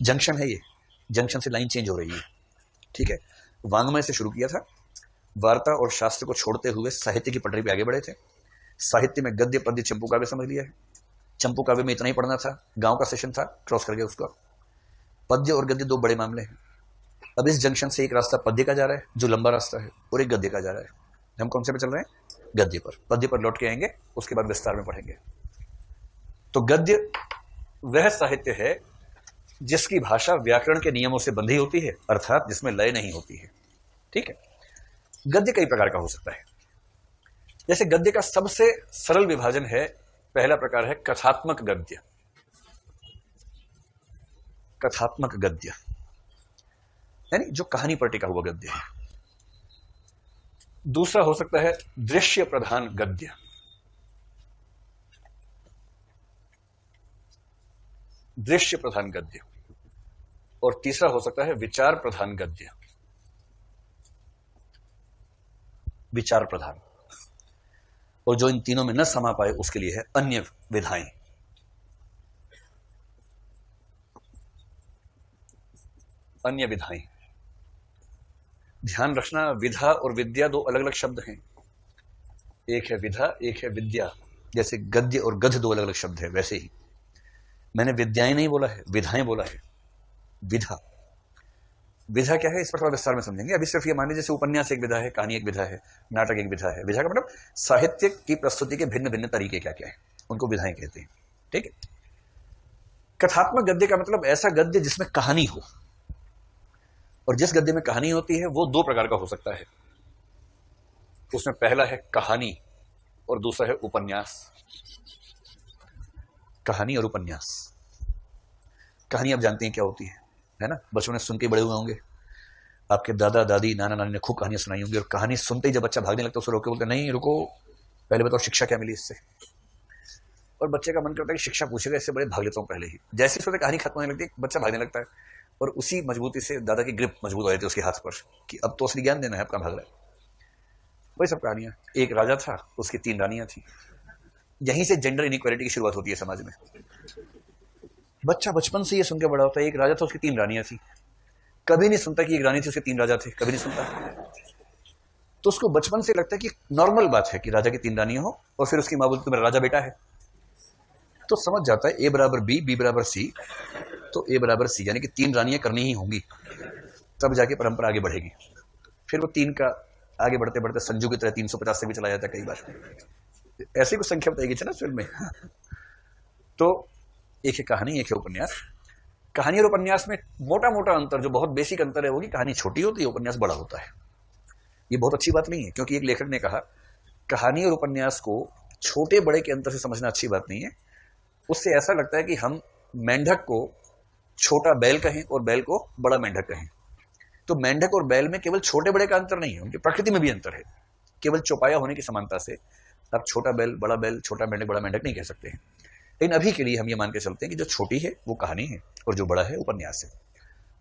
Junction है ये, junction से लाइन चेंज हो रही है, ठीक है। वांग्मय से शुरू किया था, वार्ता और शास्त्र को छोड़ते हुए साहित्य की पटरी पे आगे बढ़े थे। साहित्य में गद्य पद्य चंपू काव्य समझ लिया है, चंपू काव्य में इतना ही पढ़ना था, गांव का सेशन था, क्रॉस कर गया उसको। पद्य और गद्य दो बड़े मामले हैं। अब इस जंक्शन से एक रास्ता पद्य का जा रहा है जो लंबा रास्ता है, और एक गद्य का जा रहा है। हम कौन से पे चल रहे हैं? गद्य पर। पद्य पर लौट के आएंगे, उसके बाद विस्तार में पढ़ेंगे। तो गद्य वह साहित्य है जिसकी भाषा व्याकरण के नियमों से बंधी होती है, अर्थात जिसमें लय नहीं होती है, ठीक है। गद्य कई प्रकार का हो सकता है। जैसे गद्य का सबसे सरल विभाजन है, पहला प्रकार है कथात्मक गद्य। कथात्मक गद्य यानी जो कहानी पर टिका हुआ गद्य है। दूसरा हो सकता है दृश्य प्रधान गद्य। दृश्य प्रधान गद्य। और तीसरा हो सकता है विचार प्रधान गद्य। विचार प्रधान। और जो इन तीनों में न समा पाए उसके लिए है अन्य विधाएं। अन्य विधाएं। ध्यान रखना, विधा और विद्या दो अलग अलग शब्द हैं। एक है विधा, एक है विद्या। जैसे गद्य और गद्य दो अलग अलग शब्द है, वैसे ही मैंने विद्याएं नहीं बोला है, विधाएं बोला है। विधा, विधा क्या है इस पर थोड़ा विस्तार में समझेंगे। अभी सिर्फ ये मान लीजिए जैसे उपन्यास एक विधा है, कहानी एक विधा है, नाटक एक विधा है। विधा का मतलब साहित्य की प्रस्तुति के भिन्न भिन्न तरीके क्या क्या है, उनको विधाएं कहते हैं, ठीक है। कथात्मक गद्य का मतलब ऐसा गद्य जिसमें कहानी हो। और जिस गद्य में कहानी होती है वो दो प्रकार का हो सकता है। उसमें पहला है कहानी और दूसरा है उपन्यास। कहानी और उपन्यास। कहानी आप जानते हैं क्या होती है ना। बचपन में सुन के बड़े हुए होंगे, आपके दादा दादी नाना नानी ने खूब कहानियां सुनाई होंगी। और कहानी सुनते ही जब बच्चा भागने लगता है उसे रोके, बोलते नहीं रुको, पहले बताओ शिक्षा क्या मिली इससे। और बच्चे का मन करता है कि शिक्षा पूछेगा, इससे बड़े भाग लेता हूं पहले ही। जैसे ही कहानी खत्म होने लगती है बच्चा भागने लगता है, और उसी मजबूती से दादा की ग्रिप मजबूत हो जाती है उसके हाथ पर कि अब तो असली ज्ञान देना है, आपका भाग रहा है। वही सब कहानियां। एक राजा था, उसकी 3 रानियां थी। यहीं से जेंडर इनइक्वालिटी की शुरुआत होती है समाज में। बच्चा बचपन से ये सुन के बड़ा होता है, एक राजा था उसकी 3 रानियां थी। कभी नहीं सुनता कि एक रानी थी उसके 3 राजा थे, कभी नहीं सुनता। तो उसको बचपन से लगता है कि नॉर्मल बात है कि राजा की 3 रानियां हो, और फिर उसकी माँ बोलती तो मेरा राजा बेटा है। तो समझ जाता है A बराबर B, B बराबर C, तो A बराबर C, यानी कि 3 रानियां करनी ही होंगी, तब जाके परंपरा आगे बढ़ेगी। फिर वो 3 का आगे बढ़ते बढ़ते संजू की तरह 350 से भी चला जाता है कई बार। ऐसी कुछ संख्या बताएगी ना फिल्म में। तो एक है कहानी, एक है उपन्यास। कहानी और उपन्यास में मोटा मोटा अंतर, जो बहुत बेसिक अंतर है, वो कि कहानी छोटी होती है, उपन्यास बड़ा होता है। ये बहुत अच्छी बात नहीं है, क्योंकि एक लेखक ने कहा कहानी और उपन्यास को छोटे बड़े के अंतर से समझना अच्छी बात नहीं है। उससे ऐसा लगता है कि हम मेंढक को छोटा बैल कहें और बैल को बड़ा मेंढक कहें। तो मेंढक और बैल में केवल छोटे बड़े का अंतर नहीं है, उनकी प्रकृति में भी अंतर है। केवल चौपाया होने की समानता से आप छोटा बैल, बड़ा बैल, छोटा मेंढक, बड़ा मेंढक नहीं कह सकते हैं। लेकिन अभी के लिए हम ये मान के चलते हैं कि जो छोटी है वो कहानी है और जो बड़ा है उपन्यास है।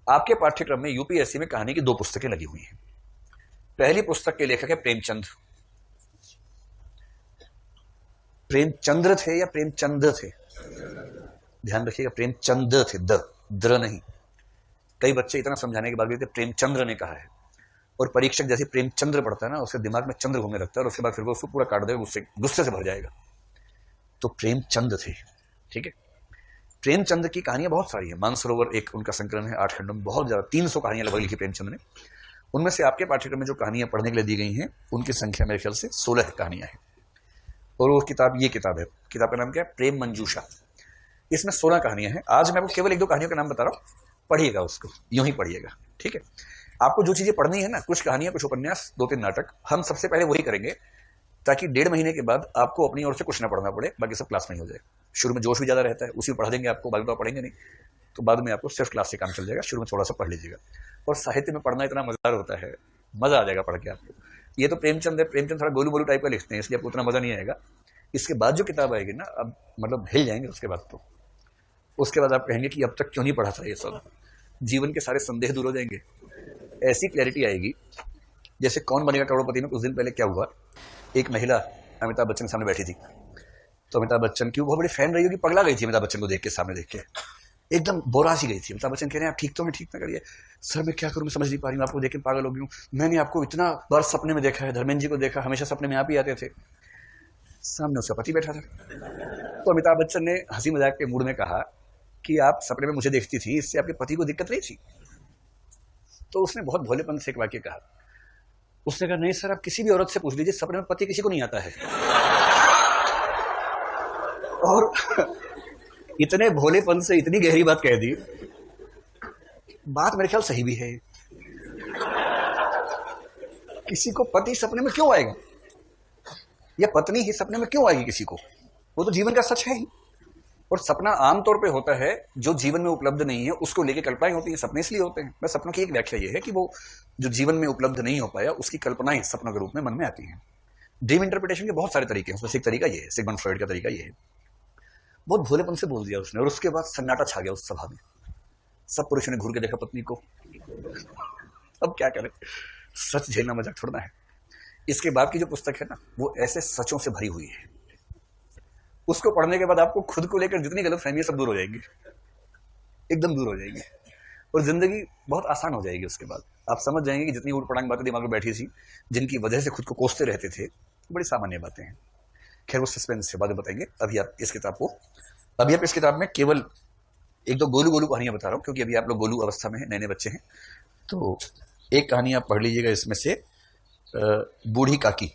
आपके पाठ्यक्रम में यूपीएससी में कहानी की 2 पुस्तकें लगी हुई हैं। पहली पुस्तक के लेखक है प्रेमचंद। प्रेमचंद्र थे या प्रेमचंद थे? ध्यान रखिएगा, प्रेमचंद थे, द्र नहीं। कई बच्चे इतना समझाने के बाद भी प्रेमचंद्र ने कहा है, और परीक्षक जैसे प्रेमचंद्र पढ़ता है ना, उसके दिमाग में चंद्र घूमने लगता है, और उसके बाद फिर वो उसको पूरा काट देगा, गुस्से से भर जाएगा। तो प्रेमचंद थे, ठीक है। प्रेमचंद की कहानियां बहुत सारी है। मानसरोवर एक उनका संकलन है 8 खंडों में, बहुत ज्यादा 300 कहानियां लगभग लिखी प्रेमचंद ने। उनमें से आपके पाठ्यक्रम में जो कहानियां पढ़ने के लिए दी गई हैं उनकी संख्या मेरे ख्याल से 16 कहानियां हैं। और वो किताब, ये किताब है, किताब का नाम क्या है? प्रेम मंजूषा। इसमें 16 कहानियां हैं। आज मैं आपको केवल 1-2 कहानियों का नाम बता रहा हूं, पढ़िएगा उसको, यूं ही पढ़िएगा, ठीक है। आपको जो चीजें पढ़नी है ना, कुछ कहानियां, कुछ उपन्यास, 2-3 नाटक, हम सबसे पहले वही करेंगे, ताकि 1.5 महीने के बाद आपको अपनी ओर से कुछ ना पढ़ना पड़े, बाकी सब क्लास में ही हो जाए। शुरू में जोश भी ज्यादा रहता है, उसी में पढ़ा देंगे आपको, बाद में तो पढ़ेंगे नहीं, तो बाद में आपको सिर्फ क्लास से काम चल जाएगा। शुरू में थोड़ा सा पढ़ लीजिएगा। और साहित्य में पढ़ना इतना मजेदार होता है, मजा आ जाएगा पढ़ के आपको। ये तो प्रेमचंद है, प्रेमचंद थोड़ा गोलू बोलू टाइप का लिखते हैं, इसलिए आपको उतना मजा नहीं आएगा। इसके बाद जो किताब आएगी ना, अब मतलब हिल जाएंगे उसके बाद। तो उसके बाद आप कहेंगे कि अब तक क्यों नहीं पढ़ा था ये सब, जीवन के सारे संदेह दूर हो जाएंगे, ऐसी क्लैरिटी आएगी। जैसे कौन बनेगा करोड़पति में कुछ दिन पहले क्या हुआ, एक महिला अमिताभ बच्चन के सामने बैठी थी, तो अमिताभ बच्चन की बहुत बड़ी फैन रही होगी, पगला गई थी अमिताभ बच्चन को देख के, सामने देख के। एकदम बोरा सी गई थी। अमिताभ बच्चन कह रहे हैं आप ठीक तो, मैं ठीक ना करिए। सर मैं क्या करूं, मैं समझ नहीं पा रही हूँ, आपको देख के पागल हो गई हूँ, मैंने आपको इतना बार सपने में देखा है, धर्मेंद्र जी को देखा, हमेशा सपने में आप ही आते थे। सामने उसका पति बैठा था। तो अमिताभ बच्चन ने हंसी मजाक के मूड में कहा कि आप सपने में मुझे देखती थी, इससे आपके पति को दिक्कत नहीं थी? तो उसने बहुत भोलेपन से एक वाक्य कहा, उसने कहा नहीं सर, आप किसी भी औरत से पूछ लीजिए, सपने में पति किसी को नहीं आता है। और इतने भोलेपन से इतनी गहरी बात कह दी, बात मेरे ख्याल सही भी है। किसी को पति सपने में क्यों आएगा, या पत्नी ही सपने में क्यों आएगी किसी को? वो तो जीवन का सच है ही। और सपना आमतौर पे होता है जो जीवन में उपलब्ध नहीं है उसको लेके कल्पनाएं होती हैं, सपने इसलिए होते हैं। बस सपनों की एक व्याख्या ये है कि वो जो जीवन में उपलब्ध नहीं हो पाया उसकी कल्पनाएं सपनों के रूप में मन में आती हैं। ड्रीम इंटरप्रिटेशन के बहुत सारे तरीके हैं, उसमें से एक तरीका ये है, सिगमंड फ्रॉइड का तरीका ये है। बहुत भोलेपन से बोल दिया उसने, और उसके बाद सन्नाटा छा गया उस सभा में। सब पुरुषों ने घूर के देखा पत्नी को। अब क्या करें, सच झेलना मजाक छोड़ना है। इसके बाद की जो पुस्तक है ना, वो ऐसे सचों से भरी हुई है। उसको पढ़ने के बाद आपको खुद को लेकर जितनी गलतफहमियां सब दूर हो जाएंगी, एकदम दूर हो जाएंगी, और जिंदगी बहुत आसान हो जाएगी। उसके बाद आप समझ जाएंगे कि जितनी ऊट पटांग बातें दिमाग में बैठी थी, जिनकी वजह से खुद को कोसते रहते थे, बड़ी सामान्य बातें हैं। खैर वो सस्पेंस से बाद में बताएंगे। अभी आप इस किताब में केवल एक दो गोलू गोलू कहानियां बता रहा हूं, क्योंकि अभी आप लोग गोलू अवस्था में हैं, नए नए बच्चे हैं। तो एक कहानी आप पढ़ लीजिएगा इसमें से, बूढ़ी काकी,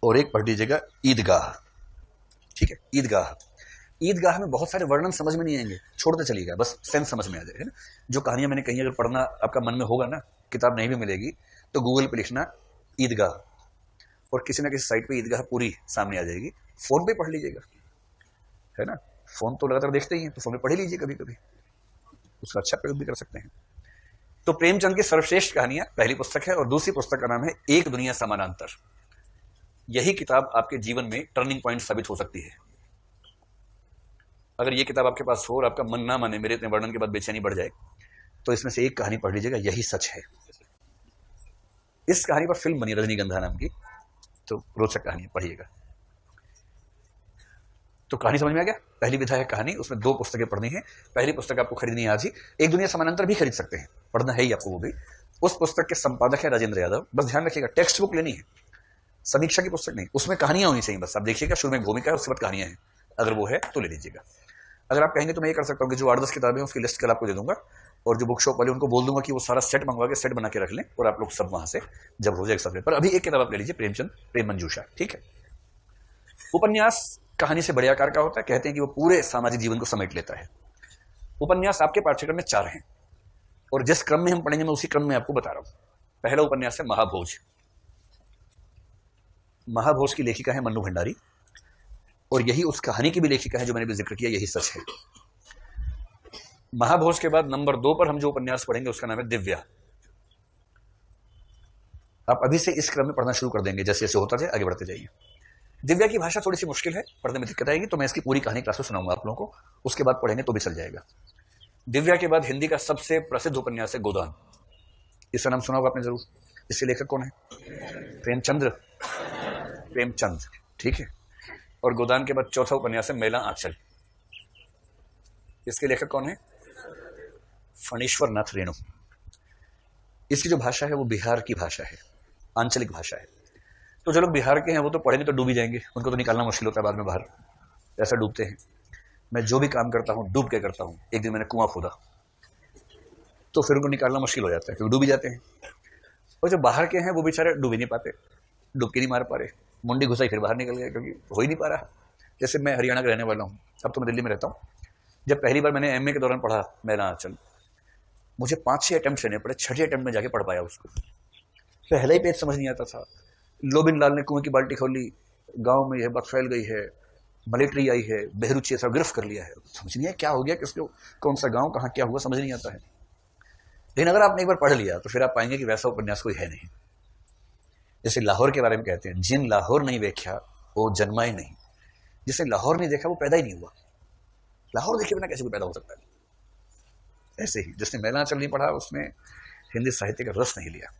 और एक पढ़ लीजिएगा ईदगाह। ठीक है, ईदगाह। ईदगाह में बहुत सारे वर्णन समझ में नहीं आएंगे, छोड़ते चलिएगा, बस सेंस समझ में आ जाए, है ना। जो कहानियां मैंने कही अगर पढ़ना आपका मन में होगा ना, किताब नहीं भी मिलेगी तो गूगल पे लिखना ईदगाह, और किसी ना किसी साइट पे ईदगाह पूरी सामने आ जाएगी। फोन पे पढ़ लीजिएगा, है ना, फोन तो लगातार देखते ही हैं, तो फोन पे पढ़ लीजिए कभी कभी, उसका अच्छा प्रयोग भी कर सकते हैं। तो प्रेमचंद की सर्वश्रेष्ठ कहानियां पहली पुस्तक है, और दूसरी पुस्तक का नाम है एक दुनिया समानांतर। यही किताब आपके जीवन में टर्निंग पॉइंट साबित हो सकती है। अगर ये किताब आपके पास हो और आपका मन ना माने, मेरे इतने वर्णन के बाद बेचैनी बढ़ जाए, तो इसमें से एक कहानी पढ़ लीजिएगा, यही सच है। इस कहानी पर फिल्म बनी रजनीगंधा नाम की, तो रोचक कहानी पढ़िएगा। तो कहानी समझ में आ गया। पहली विधा है कहानी, उसमें दो पुस्तकें पढ़नी है। पहली पुस्तक आपको खरीदनी है आज ही। एक दुनिया समानांतर भी खरीद सकते हैं, पढ़ना है ही आपको वो भी। उस पुस्तक के संपादक है राजेंद्र यादव। बस ध्यान रखिएगा, टेक्स्ट बुक लेनी है, समीक्षा की पुस्तक नहीं। उसमें कहानियां होनी चाहिए, बस आप देखिएगा, शुरू में भूमिका है, उसके बाद कहानियां हैं। अगर वो है तो ले लीजिएगा। अगर आप कहेंगे तो मैं ये कर सकता हूँ कि जो 8-10 किताबें हैं उसकी लिस्ट कल आपको दे दूंगा, और जो बुक शॉप वाले उनको बोल दूंगा कि वो सारा सेट मंगवा के सेट बना के रख लें, और आप लोग सब वहां से जब हो जाए सब। पर अभी एक किताब आप ले लीजिए, प्रेमचंद प्रेम मंजूषा। ठीक है। उपन्यास कहानी से बड़े आकार का होता है, कहते हैं कि वो पूरे सामाजिक जीवन को समेट लेता है। उपन्यास आपके पाठ्यक्रम में 4 हैं, और जिस क्रम में हम पढ़ेंगे मैं उसी क्रम में आपको बता रहा हूं। पहला उपन्यास है महाभोज। महाभोज की लेखिका है मन्नू भंडारी, और यही उस कहानी की भी लेखिका है जो मैंने भी जिक्र किया, यही सच है। महाभोज के बाद नंबर 2 पर हम जो उपन्यास पढ़ेंगे उसका नाम है दिव्या। आप अभी से इस क्रम में पढ़ना शुरू कर देंगे, जैसे जैसे होता जाए आगे बढ़ते जाइए। दिव्या की भाषा थोड़ी सी मुश्किल है, पढ़ने में दिक्कत आएगी, तो मैं इसकी पूरी कहानी क्लास में सुनाऊंगा आप लोगों को, उसके बाद पढ़ेंगे तो भी चल जाएगा। दिव्या के बाद हिंदी का सबसे प्रसिद्ध उपन्यास है गोदान। इसका नाम सुना होगा आपने जरूर। इसके लेखक कौन है? प्रेमचंद। ठीक है। और गोदान के बाद चौथा उपन्यास है मेला आंचल। इसके लेखक कौन है? फणीश्वर नाथ रेणु। इसकी जो भाषा है वो बिहार की भाषा है, आंचलिक भाषा है। तो जो लोग बिहार के हैं वो तो पढ़ेंगे तो डूब ही जाएंगे, उनको तो निकालना मुश्किल होता है बाद में बाहर, ऐसा डूबते हैं। मैं जो भी काम करता हूं डूब के करता हूं। एक दिन मैंने कुआं खोदा, तो फिर उनको निकालना मुश्किल हो जाता है, क्योंकि डूब ही जाते हैं। और जो बाहर के हैं वो बेचारे डूब ही नहीं पाते, डुबकी नहीं मार पा रहे, मुंडी घुसाई फिर बाहर निकल गए, क्योंकि हो ही नहीं पा रहा। जैसे मैं हरियाणा का रहने वाला हूँ, अब तो मैं दिल्ली में रहता हूँ। जब पहली बार मैंने एमए के दौरान पढ़ा मेला आंचल, मुझे 5-6 अटेम्प्ट लेने पड़े, 6ठे अटेम्प्ट में जाके पढ़ पाया उसको। पहला ही पेज समझ नहीं आता था। लोबिन लाल ने कुएं की बाल्टी खोली, गांव में यह बात फैल गई है, मिलिट्री आई है, बहरूची ऐसा गिरफ्त कर लिया है। समझ नहीं है क्या हो गया, किसको, कौन सा गांव, कहाँ क्या हुआ, समझ नहीं आता है। लेकिन अगर आपने एक बार पढ़ लिया तो फिर आप पाएंगे कि वैसा उपन्यास कोई है नहीं। जैसे लाहौर के बारे में कहते हैं, जिन लाहौर नहीं देखा वो जन्मा ही नहीं। जिसने लाहौर नहीं देखा वो पैदा ही नहीं हुआ। लाहौर देखे बिना कैसे कोई पैदा हो सकता है? ऐसे ही जिसने मेला आंचल नहीं पढ़ा उसने हिंदी साहित्य का रस नहीं लिया।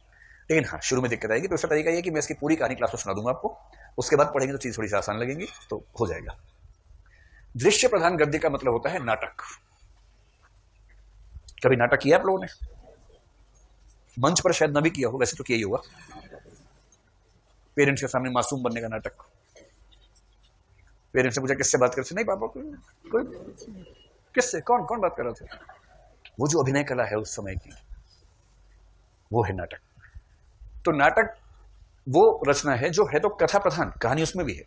लेकिन हाँ, शुरू में दिक्कत आएगी, तो इसका तरीका यह कि मैं इसकी पूरी कहानी क्लास में सुना दूंगा आपको, उसके बाद पढ़ेंगे तो चीज थोड़ी सी आसान लगेंगी, तो हो जाएगा। दृश्य प्रधान गद्य का मतलब होता है नाटक। कभी नाटक किया आप लोगों ने? मंच पर शायद ना भी किया हो, वैसे तो किया ही होगा। पेरेंट्स के सामने मासूम बनने का नाटक। पेरेंट्स से पूछा किससे बात कर रहे थे? नहीं पापा कोई। किससे? कौन कौन बात कर रहा था? वो जो अभिनय कला है उस समय की, वो है नाटक। तो नाटक वो रचना है जो है तो कथा प्रधान, कहानी उसमें भी है,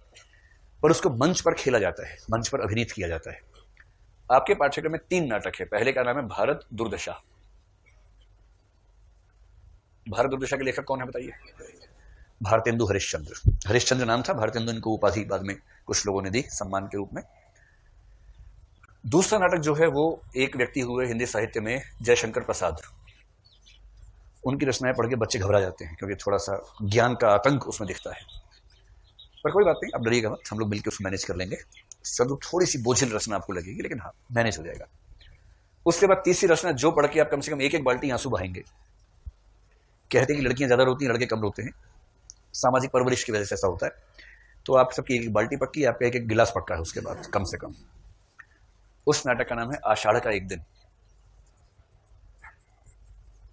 पर उसको मंच पर खेला जाता है, मंच पर अभिनीत किया जाता है। आपके पाठ्यक्रम में 3 नाटक है। पहले का नाम है भारत दुर्दशा। भारत दुर्दशा के लेखक कौन है बताइए? भारतेंदु हरिश्चंद्र। हरिश्चंद्र नाम था, भारतेंदु इनको उपाधि बाद में कुछ लोगों ने दी सम्मान के रूप में। दूसरा नाटक जो है वो एक व्यक्ति हुए हिंदी साहित्य में, जयशंकर प्रसाद। उनकी रचनाएं पढ़ के बच्चे घबरा जाते हैं क्योंकि थोड़ा सा ज्ञान का आतंक उसमें दिखता है, पर कोई बात नहीं, आप डरिएगा मत, हम लोग मिलकर उसको मैनेज कर लेंगे। सब थोड़ी सी बोझिल रचना आपको लगेगी, लेकिन हाँ मैनेज हो जाएगा। उसके बाद तीसरी रचना जो पढ़ के आप कम से कम एक बाल्टी आंसू बहाएंगे। कहते हैं कि लड़कियां ज्यादा रोती हैं, लड़के कम रोते हैं, सामाजिक परवरिश की वजह से ऐसा होता है। तो आप सबकी एक बाल्टी पक्की, आपका एक गिलास पक्का है उसके बाद कम से कम। उस नाटक का नाम है आषाढ़ का एक दिन।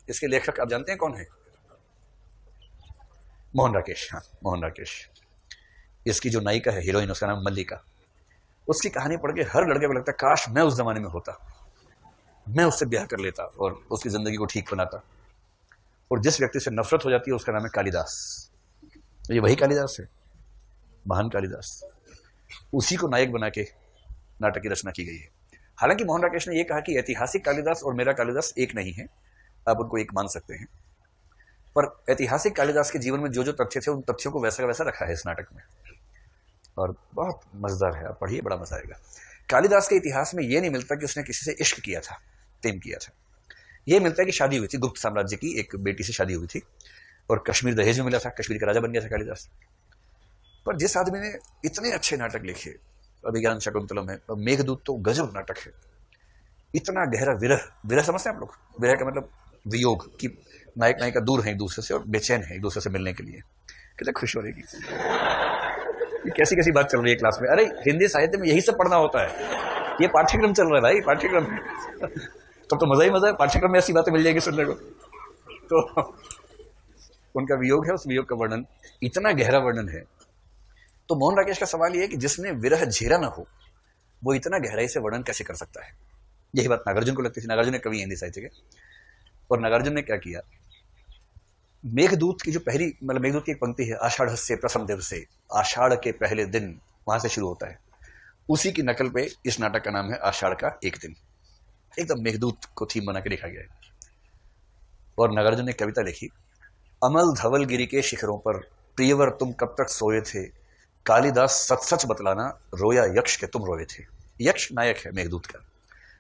इसके लेखक आप जानते हैं कौन है? मोहन राकेश। हाँ, मोहन राकेश। इसकी जो नायिका है, हीरोइन, उसका नाम मल्लिका। उसकी कहानी पढ़ के हर लड़के को लगता है काश मैं उस जमाने में होता, मैं उससे ब्याह कर लेता और उसकी जिंदगी को ठीक बनाता। और जिस व्यक्ति से नफरत हो जाती है उसका नाम है कालिदास। ये वही कालिदास है, महान कालिदास। उसी को नायक बना के नाटक की रचना की गई है। हालांकि मोहन राकेश ने यह कहा कि ऐतिहासिक कालिदास और मेरा कालिदास एक नहीं है, आप उनको एक मान सकते हैं, पर ऐतिहासिक कालिदास के जीवन में जो जो तथ्य थे उन तथ्यों को वैसा का वैसा रखा है इस नाटक में, और बहुत मजेदार है, आप पढ़िए, बड़ा मजा आएगा। कालिदास के इतिहास में यह नहीं मिलता कि उसने किसी से इश्क किया था, प्रेम किया था। यह मिलता है कि शादी हुई थी, गुप्त साम्राज्य की एक बेटी से शादी हुई थी और कश्मीर दहेज में मिला था, कश्मीर का राजा बन गया था कालिदास। पर जिस आदमी ने इतने अच्छे नाटक लिखे, अभिज्ञान शकुंतलम है, मेघदूत तो गजब नाटक है। इतना गहरा विरह, विरह समझते हैं आप लोग? विरह का मतलब वियोग, कि नायक नायिका दूर है एक दूसरे से और बेचैन है एक दूसरे से मिलने के लिए। कितने खुश हो रहेगी। ये कैसी कैसी बात चल रही है क्लास में? अरे हिंदी साहित्य में यही सब पढ़ना होता है, ये पाठ्यक्रम चल रहा है भाई, पाठ्यक्रम। तो मजा ही मजा है, पाठ्यक्रम में ऐसी बातें मिल जाएगी सुनने को। तो उनका वियोग है, उस वियोग का वर्णन, इतना गहरा वर्णन है। तो मोहन राकेश का सवाल यह है कि जिसने विरह झेला ना हो वो इतना गहराई से वर्णन कैसे कर सकता है? यही बात नागार्जुन को लगती थी। नागार्जुन एक कवि हिंदी साहित्य के, और नागार्जुन ने क्या किया, मेघदूत की जो पहली, मतलब मेघदूत की एक पंक्ति है, आषाढ़ से प्रथम दिवसे, आषाढ़ के पहले दिन, वहां से शुरू होता है। उसी की नकल पे इस नाटक का नाम है आषाढ़ का एक दिन। एकदम मेघदूत को थीम बना के लिखा गया है। और नागार्जुन ने कविता लिखी, अमल धवलगिरी के शिखरों पर प्रियवर तुम कब तक सोए थे, कालिदास सच सच बतलाना रोया यक्ष के तुम रोए थे। यक्ष नायक है मेघदूत का,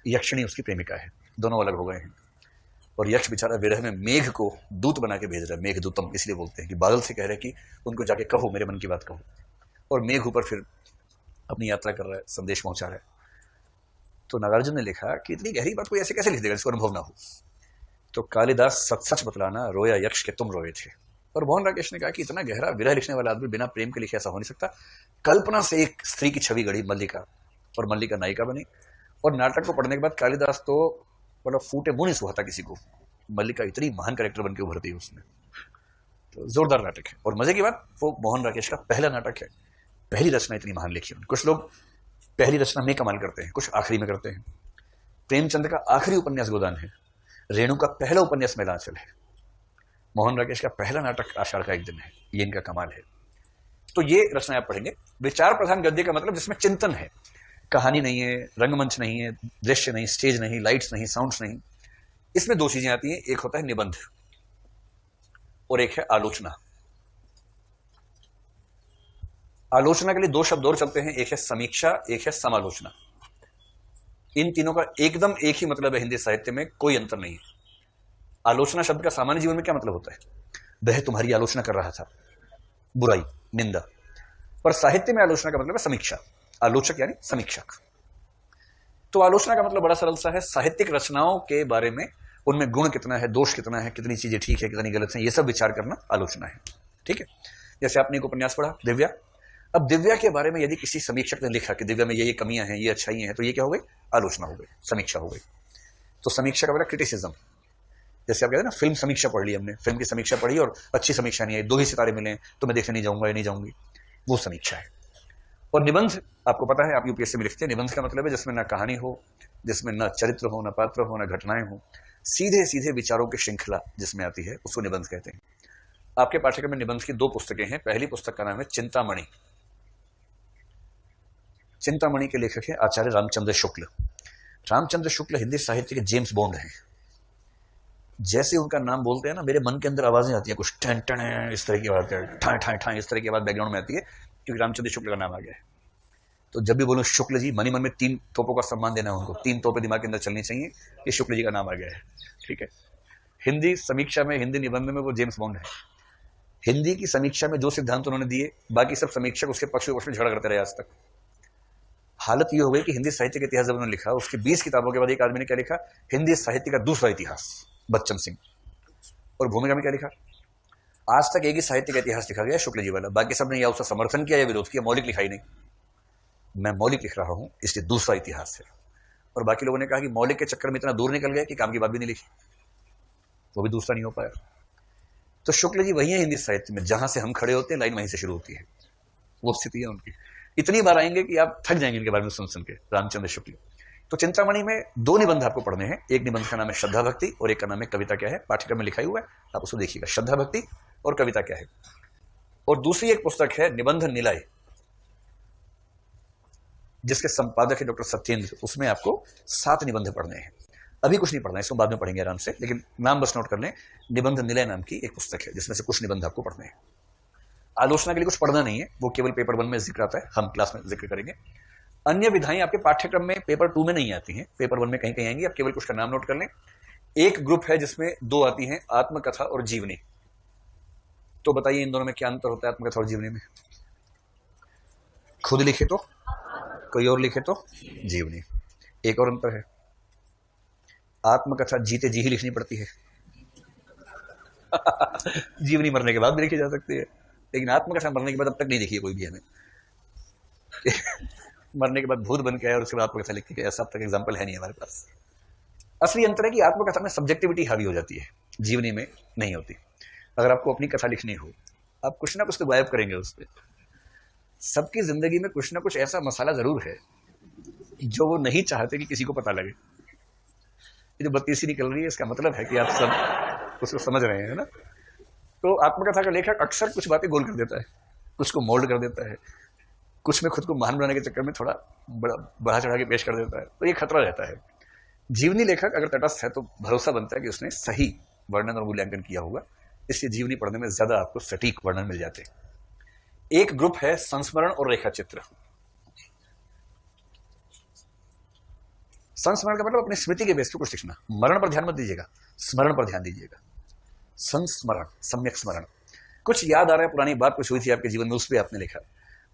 यक्षिणी उसकी प्रेमिका है, दोनों अलग हो गए हैं। और यक्ष बेचारा विरह में मेघ को दूत बना के भेज रहा है, मेघदूतम इसलिए बोलते हैं कि बादल से कह रहे हैं कि उनको जाके कहो, मेरे मन की बात कहो। और मेघ ऊपर फिर अपनी यात्रा कर रहा है, संदेश पहुंचा रहा है। तो नागार्जुन ने लिखा कि इतनी गहरी बात कोई ऐसे कैसे लिख देगा जिसको अनुभव ना हो। तो कालिदास सच सच बतलाना रोया यक्ष के तुम रोए थे। और मोहन राकेश ने कहा कि इतना गहरा विरह लिखने वाला आदमी बिना प्रेम के लिखे ऐसा हो नहीं सकता। कल्पना से एक स्त्री की छवि गढ़ी मल्लिका, और मल्लिका नायिका बनी। और नाटक को पढ़ने के बाद कालिदास तो मतलब फूटे मुंह नहीं सुहाता किसी को, मल्लिका इतनी महान कैरेक्टर बन के उभरती है उसमें। तो जोरदार नाटक है। और मजे की बात, वो मोहन राकेश का पहला नाटक है, पहली रचना इतनी महान लिखी है। कुछ लोग पहली रचना में कमाल करते हैं, कुछ आखिरी में करते हैं। प्रेमचंद का आखिरी उपन्यास गोदान है, रेणु का पहला उपन्यास मैलांचल है, मोहन राकेश का पहला नाटक आषाढ़ का एक दिन है। ये इनका कमाल है। तो ये रचना आप पढ़ेंगे। विचार प्रधान गद्य का मतलब जिसमें चिंतन है, कहानी नहीं है, रंगमंच नहीं है, दृश्य नहीं, स्टेज नहीं, लाइट्स नहीं, साउंड्स नहीं। इसमें दो चीजें आती हैं, एक होता है निबंध और एक है आलोचना। आलोचना के लिए दो शब्द और चलते हैं, एक है समीक्षा, एक है समालोचना। इन तीनों का एकदम एक ही मतलब है हिंदी साहित्य में, कोई अंतर नहीं है। आलोचना शब्द का सामान्य जीवन में क्या मतलब होता है? वह तुम्हारी आलोचना कर रहा था, बुराई, निंदा। पर साहित्य में आलोचना का मतलब है समीक्षा। आलोचक यानी समीक्षक। तो आलोचना का मतलब बड़ा सरल सा है, साहित्यिक रचनाओं के बारे में, उनमें गुण कितना है, दोष कितना है, कितनी चीजें ठीक है, कितनी गलत है, ये सब विचार करना आलोचना है। ठीक है। जैसे आपने एक उपन्यास पढ़ा दिव्या, अब दिव्या के बारे में यदि किसी समीक्षक ने लिखा कि दिव्या में ये कमियां हैं, ये अच्छाइयां हैं, तो ये क्या हो गई? आलोचना हो गई, समीक्षा हो गई। तो समीक्षा का मतलब क्रिटिसिज्म। जैसे आप कहते हैं ना, फिल्म समीक्षा पढ़ ली हमने, फिल्म की समीक्षा पढ़ी और अच्छी समीक्षा नहीं आई, 2 ही सितारे मिले तो मैं देखने नहीं जाऊंगा या नहीं जाऊंगी, वो समीक्षा है। और निबंध, आपको पता है, आप यूपीएससी में लिखते हैं, निबंध का मतलब है जिसमें ना कहानी हो, जिसमें ना चरित्र हो, ना पात्र हो, ना घटनाएं हो, सीधे सीधे विचारों की श्रृंखला जिसमें आती है, उसको निबंध कहते हैं। आपके पाठ्यक्रम में निबंध की 2 पुस्तकें हैं। पहली पुस्तक का नाम है चिंतामणि। चिंतामणि के लेखक हैं आचार्य रामचंद्र शुक्ल। रामचंद्र शुक्ल हिंदी साहित्य के जेम्स बॉन्ड हैं। जैसे उनका नाम बोलते हैं ना, मेरे मन के अंदर आवाजें आती है, कुछ ठन ठन इस तरह की आवाज, ठाए ठाए ठाए इस तरह की आवाज बैकग्राउंड में आती है, क्योंकि रामचंद्र शुक्ल का नाम आ गया है। तो जब भी बोलूं शुक्ल जी, मनी मन में 3 तोपों का सम्मान देना है उनको, 3 तोपें दिमाग के अंदर चलनी चाहिए, ये शुक्ल जी का नाम आ गया है। ठीक है। हिंदी समीक्षा में, हिंदी निबंध में वो जेम्स बॉन्ड है। हिंदी की समीक्षा में जो सिद्धांत उन्होंने दिए, बाकी सब समीक्षक उसके पक्ष विपक्ष में झगड़ा करते रहे आज तक। हालत ये हो गई कि हिंदी साहित्य का इतिहास जब उन्होंने लिखा, उसकी 20 किताबों के बाद एक आदमी ने क्या लिखा? हिंदी साहित्य का दूसरा इतिहास, बच्चन सिंह। और भूमिका में क्या लिखा? आज तक एक ही साहित्य का इतिहास लिखा गया, शुक्ल जी वाला। बाकी सबने या उसका समर्थन किया या विरोध किया, मौलिक लिखा ही नहीं। मैं मौलिक लिख रहा हूं, इसलिए दूसरा इतिहास है। और बाकी लोगों ने कहा कि मौलिक के चक्कर में इतना दूर निकल गया कि काम की बात भी नहीं लिखी, वो भी दूसरा नहीं हो पाया। तो शुक्ल जी वही है हिंदी साहित्य में, जहां से हम खड़े होते हैं लाइन वहीं से शुरू होती है, वो स्थिति है उनकी। इतनी बार आएंगे कि आप थक जाएंगे इनके बारे में सुन सुन के, रामचंद्र शुक्ल। तो चिंतामणि में 2 निबंध आपको पढ़ने हैं। एक निबंध का नाम है श्रद्धा भक्ति और एक का नाम है कविता क्या है। पाठ्यक्रम में लिखा हुआ है, आप उसको देखिएगा, श्रद्धा भक्ति और कविता क्या है। और दूसरी एक पुस्तक है निबंध निलय, जिसके संपादक है डॉक्टर सत्येंद्र। उसमें आपको 7 निबंध पढ़ने हैं। अभी कुछ नहीं पढ़ना है, इसको बाद में पढ़ेंगे आराम से, लेकिन नाम बस नोट कर लें। निबंध निलय नाम की एक पुस्तक है, जिसमें से कुछ निबंध आपको पढ़ने हैं। आलोचना के लिए कुछ पढ़ना नहीं है, वो केवल पेपर 1 में जिक्र आता है, हम क्लास में जिक्र करेंगे। अन्य विधाएं आपके पाठ्यक्रम में पेपर 2 में नहीं आती हैं, पेपर 1 में कहीं कहीं आएंगी। आप केवल कुछ का नाम नोट कर लें। एक ग्रुप है जिसमें 2 आती हैं, आत्मकथा और जीवनी। तो बताइए इन दोनों में क्या अंतर होता है, आत्मकथा और जीवनी में? खुद लिखे तो, कोई और लिखे तो जीवनी। एक और अंतर है, आत्मकथा जीते जी ही लिखनी पड़ती है जीवनी मरने के बाद भी लिखी जा सकती है, लेकिन आत्मकथा मरने के बाद अब तक नहीं लिखी है कोई भी हमें मरने के बाद भूत बन के आया और उसके बाद आत्मकथा लिख के, ऐसा अब तक एग्जाम्पल है नहीं हमारे पास। असली अंतर है कि आत्मकथा में सब्जेक्टिविटी हावी हो जाती है, जीवनी में नहीं होती। अगर आपको अपनी कथा लिखनी हो, आप कुछ ना कुछ तो गायब करेंगे उस पर। सबकी जिंदगी में कुछ ना कुछ ऐसा मसाला जरूर है जो वो नहीं चाहते कि किसी को पता लगे। ये जो बत्तीसी निकल रही है, इसका मतलब है कि आप सब उसको समझ रहे हैं ना। तो आत्मकथा का लेखक अक्सर कुछ बातें गोल कर देता है, कुछ को मोल्ड कर देता है, कुछ में खुद को महान बनाने के चक्कर में थोड़ा बढ़ा चढ़ा के पेश कर देता है, तो ये खतरा रहता है। जीवनी लेखक अगर तटस्थ है तो भरोसा बनता है कि उसने सही वर्णन और मूल्यांकन किया होगा, इसलिए जीवनी पढ़ने में ज्यादा आपको सटीक वर्णन मिल जाते हैं। एक ग्रुप है संस्मरण और रेखा चित्र। संस्मरण का मतलब अपनी स्मृति के बेस पर कुछ लिखना, मरण पर ध्यान मत दीजिएगा, स्मरण पर ध्यान दीजिएगा। संस्मरण, सम्यक स्मरण, कुछ याद आ रहा है, पुरानी बात कुछ हुई थी आपके जीवन में, उस पर आपने लिखा।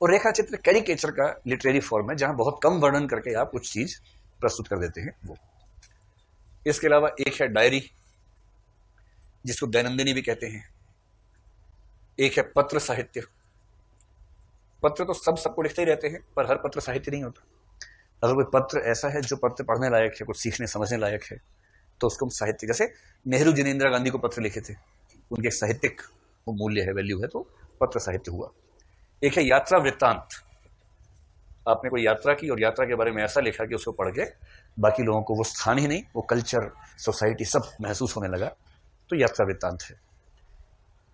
और रेखा चित्र कैरिकेचर का लिटरेरी फॉर्म है, जहां बहुत कम वर्णन करके आप कुछ चीज प्रस्तुत कर देते हैं वो। इसके अलावा एक है डायरी, जिसको दैनंदिनी भी कहते हैं। एक है पत्र साहित्य। पत्र तो सब सबको लिखते ही रहते हैं, पर हर पत्र साहित्य नहीं होता। अगर कोई पत्र ऐसा है जो पत्र पढ़ने लायक है, कुछ सीखने समझने लायक है, तो उसको हम साहित्य, जैसे नेहरू जी ने इंदिरा गांधी को पत्र लिखे थे, उनके साहित्यिक वो मूल्य है, वैल्यू है, तो पत्र साहित्य हुआ। एक है यात्रा वृत्तांत। आपने कोई यात्रा की और यात्रा के बारे में ऐसा लिखा कि उसको पढ़ के बाकी लोगों को वो स्थान ही नहीं, वो कल्चर, सोसाइटी सब महसूस होने लगा, तो यात्रा वृत्तांत है।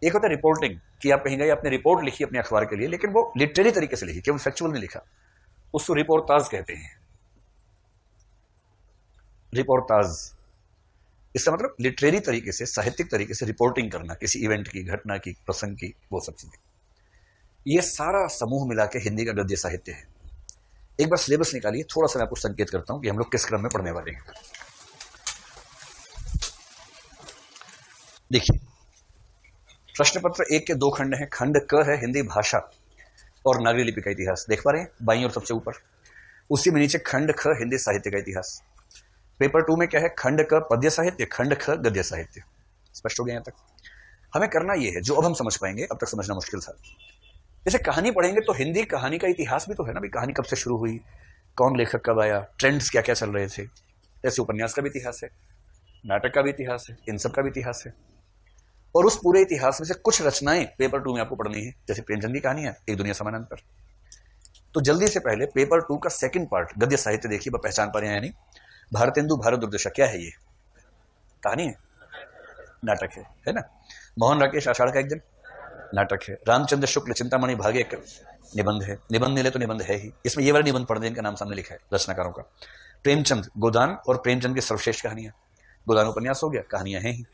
एक होता है रिपोर्टिंग, कि आप कहीं गए, आपने रिपोर्ट लिखी अपने अखबार के लिए, लेकिन वो लिटरेरी तरीके से लिखी, केवल फैक्चुअल नहीं लिखा, उसको रिपोर्टाज कहते हैं। रिपोर्टाज, इसका मतलब लिटरेरी तरीके से, साहित्यिक तरीके से रिपोर्टिंग करना, किसी इवेंट की, घटना की, प्रसंग की, वो सब चीजें। ये सारा समूह मिला के हिंदी का गद्य साहित्य है। एक बार सिलेबस निकालिए, थोड़ा सा मैं आपको संकेत करता हूं कि हम लोग किस क्रम में पढ़ने वाले हैं। देखिए, प्रश्न पत्र 1 के 2 खंड हैं। खंड क है हिंदी भाषा और नागरी लिपि का इतिहास, देख पा रहे हैं बाईं और सबसे ऊपर। उसी में नीचे खंड ख हिंदी साहित्य का इतिहास। पेपर 2 में क्या है? खंड क पद्य साहित्य, खंड ख गद्य साहित्य। स्पष्ट हो गया यहां तक? हमें करना यह है, जो अब हम समझ पाएंगे, अब तक समझना मुश्किल था। जैसे कहानी पढ़ेंगे तो हिंदी कहानी का इतिहास भी तो है ना, भी कहानी कब से शुरू हुई, कौन लेखक कब आया, ट्रेंड्स क्या क्या चल रहे थे। ऐसे उपन्यास का भी इतिहास है, नाटक का भी इतिहास है, इन सब का भी इतिहास है। और उस पूरे इतिहास में से कुछ रचनाएं पेपर 2 में आपको पढ़नी है, जैसे प्रेमचंद की कहानी है एक दुनिया समानांतर। तो जल्दी से पहले पेपर 2 का सेकंड पार्ट गद्य साहित्य देखिए, पहचान पा रहे हैं यानी भारतेंदु भारत दुर्दशा क्या है, ये कहानी है, नाटक है ना। मोहन राकेश आषाढ़ का एक दिन, नाटक है। रामचंद्र शुक्ल चिंतामणि भाग्य एक निबंध है, निबंध मिले तो निबंध है ही, इसमें ये वाला निबंध पढ़ दें, इनका नाम सामने लिखा है रचनाकारों का। प्रेमचंद गोदान और प्रेमचंद की सर्वश्रेष्ठ कहानियां, गोदान उपन्यास हो गया, कहानियां हैं ही।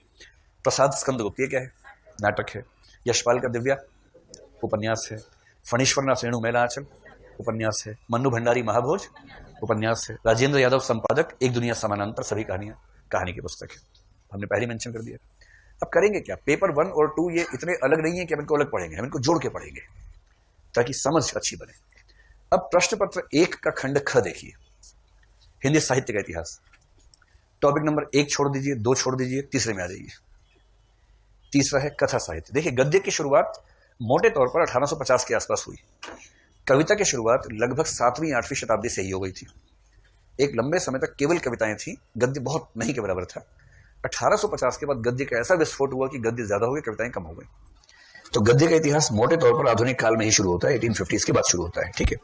प्रसाद स्कंदगुप्त ये क्या है, नाटक है। यशपाल का दिव्या उपन्यास है। फणीश्वरनाथ रेणु मेला आंचल उपन्यास है। मन्नू भंडारी महाभोज उपन्यास है। राजेंद्र यादव संपादक एक दुनिया समानांतर, सभी कहानियां, कहानी की पुस्तक है, हमने पहले मेंशन कर दिया। अब करेंगे क्या, पेपर 1 और 2 ये इतने अलग नहीं है कि हम इनको अलग पढ़ेंगे, हम इनको जोड़ के पढ़ेंगे ताकि समझ अच्छी बने। अब प्रश्न पत्र 1 का खंड ख देखिए, हिंदी साहित्य का इतिहास। टॉपिक नंबर 1 छोड़ दीजिए, 2 छोड़ दीजिए, तीसरे में आ जाइए। तीसरा है कथा साहित्य। देखिए गद्य की शुरुआत मोटे तौर पर 1850 के आसपास हुई। कविता की शुरुआत लगभग 7वीं 8वीं शताब्दी से ही हो गई थी। एक लंबे समय तक केवल कविताएं थी, गद्य बहुत नहीं के बराबर था। 1850 के बाद गद्य का ऐसा विस्फोट हुआ कि गद्य ज्यादा हो गए, कविताएं कम हो गई। तो गद्य का इतिहास मोटे तौर पर आधुनिक काल में ही शुरू होता है, 1850 के बाद शुरू होता है, ठीक है।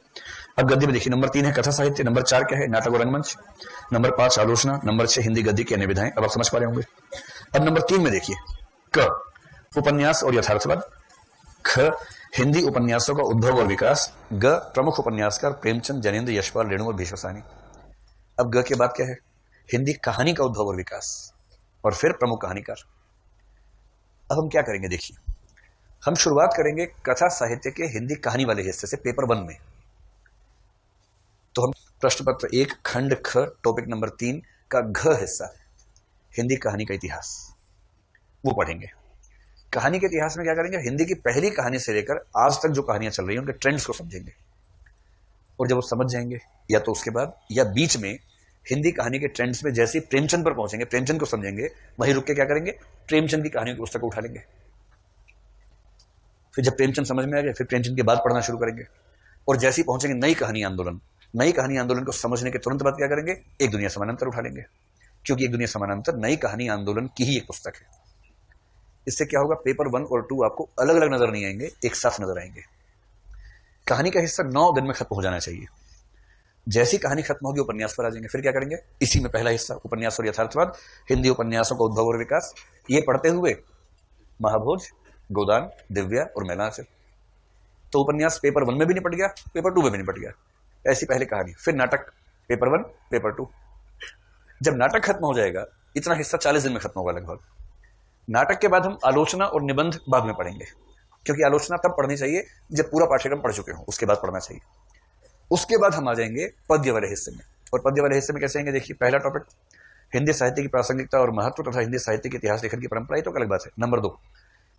अब गद्य में देखिए, नंबर 3 है कथा साहित्य, नंबर 4 क्या है, नाटक और रंगमंच, नंबर 5 आलोचना, नंबर 6 हिंदी गद्य की अन्य विधाएं। अब आप समझ पा रहे होंगे। अब नंबर 3 में देखिए, क उपन्यास और यथार्थवाद, ख हिंदी उपन्यासों का उद्भव और विकास, ग प्रमुख उपन्यासकार प्रेमचंद, जैनेन्द्र, यशपाल, रेणु और भीष्मसानी। अब ग के बाद क्या है, हिंदी कहानी का उद्भव और विकास, और फिर प्रमुख कहानीकार। अब हम क्या करेंगे देखिए, हम शुरुआत करेंगे कथा साहित्य के हिंदी कहानी वाले हिस्से से, पेपर 1 में। तो हम प्रश्न पत्र 1 खंड ख टॉपिक नंबर 3 का घ हिस्सा, हिंदी कहानी का इतिहास, वो पढ़ेंगे। कहानी के इतिहास में क्या करेंगे, हिंदी की पहली कहानी से लेकर आज तक जो कहानियां चल रही हैं उनके ट्रेंड्स को समझेंगे। और जब वो समझ जाएंगे, या तो उसके बाद या बीच में हिंदी कहानी के ट्रेंड्स में जैसे प्रेमचंद पर पहुंचेंगे, प्रेमचंद को समझेंगे, वहीं रुक के क्या करेंगे, प्रेमचंद की कहानी की पुस्तक को उठा लेंगे। फिर जब प्रेमचंद समझ में आ गए, फिर प्रेमचंद के बाद पढ़ना शुरू करेंगे। और जैसे ही पहुंचेंगे नई कहानी आंदोलन, नई कहानी आंदोलन को समझने के तुरंत बाद क्या करेंगे, एक दुनिया समानांतर उठा लेंगे, क्योंकि एक दुनिया समानांतर नई कहानी आंदोलन की ही एक पुस्तक है। इससे क्या होगा, पेपर 1 और 2 आपको अलग अलग नजर नहीं आएंगे, एक साथ नजर आएंगे। कहानी का हिस्सा 9 दिन में खत्म हो जाना चाहिए। जैसी कहानी खत्म होगी उपन्यास पर आ जाएंगे। फिर क्या करेंगे, इसी में पहला हिस्सा उपन्यास और यथार्थवाद, हिंदी उपन्यासों का उद्भव और विकास, ये पढ़ते हुए महाभोज, गोदान, दिव्या और मेलांचल। तो उपन्यास पेपर 1 में भी निपट गया, पेपर 2 में भी निपट गया। ऐसी पहले कहानी, फिर नाटक पेपर 1 पेपर 2। जब नाटक खत्म हो जाएगा, इतना हिस्सा 40 दिन में खत्म होगा लगभग। नाटक के बाद हम आलोचना और निबंध बाद में पढ़ेंगे, क्योंकि आलोचना तब पढ़नी चाहिए जब पूरा पाठ्यक्रम पढ़ चुके हो, उसके बाद पढ़ना चाहिए। उसके बाद हम आ जाएंगे पद्य वाले हिस्से में। और पद्य वाले हिस्से में कैसे आएंगे देखिए, पहला टॉपिक हिंदी साहित्य की प्रासंगिकता और महत्व तथा हिंदी साहित्य के इतिहास लेखन की परंपरा, तो अलग बात है। नंबर 2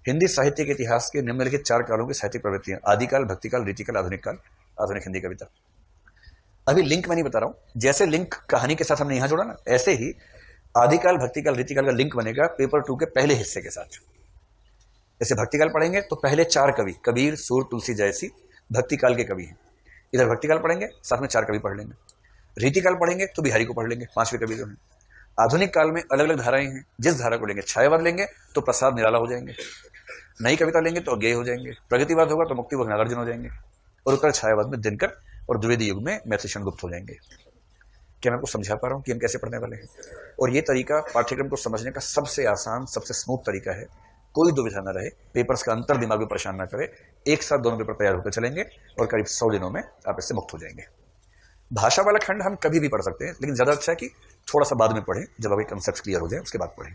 हिंदी साहित्य के इतिहास के निम्नलिखित 4 कालों की साहित्यिक प्रवृत्तियां, आदिकाल, भक्तिकाल, रीतिकाल, आधुनिक काल, आधुनिक हिंदी कविता। अभी लिंक मैं नहीं बता रहा हूं, जैसे लिंक कहानी के साथ हमने यहां जोड़ा ना, ऐसे ही आदिकाल, भक्तिकाल, रीतिकाल का लिंक बनेगा पेपर 2 के पहले हिस्से के साथ। जैसे भक्तिकाल पढ़ेंगे तो पहले 4 कवि, कबीर, सूर, तुलसी, जयसी भक्तिकाल के कवि हैं। इधर भक्तिकाल पढ़ेंगे, साथ में 4 कवि पढ़ लेंगे। रीतिकाल पढ़ेंगे तो बिहारी को पढ़ लेंगे, 5वें कवि जो हैं। आधुनिक काल में अलग अलग धाराएं हैं, जिस धारा को लेंगे, छायावाद लेंगे तो प्रसाद निराला हो जाएंगे, नई कविता लेंगे तो अज्ञेय हो जाएंगे, प्रगतिवाद होगा तो मुक्तिवाद नागार्जुन हो जाएंगे, और उत्तर छायावाद में दिनकर और द्विवेदी युग में मैथिली गुप्त हो जाएंगे। क्या मैं आपको समझा पा रहा हूं कि हम कैसे पढ़ने वाले हैं? और ये तरीका पाठ्यक्रम को समझने का सबसे आसान, सबसे स्मूथ तरीका है। कोई दुविधा न रहे, पेपर्स का अंतर दिमाग में परेशान ना करे, एक साथ दोनों पेपर तैयार होकर चलेंगे और करीब 100 दिनों में आप इससे मुक्त हो जाएंगे। भाषा वाला खंड हम कभी भी पढ़ सकते हैं, लेकिन ज्यादा अच्छा है कि थोड़ा सा बाद में पढ़ें, जब आपके कंसेप्ट क्लियर हो जाए उसके बाद पढ़ें।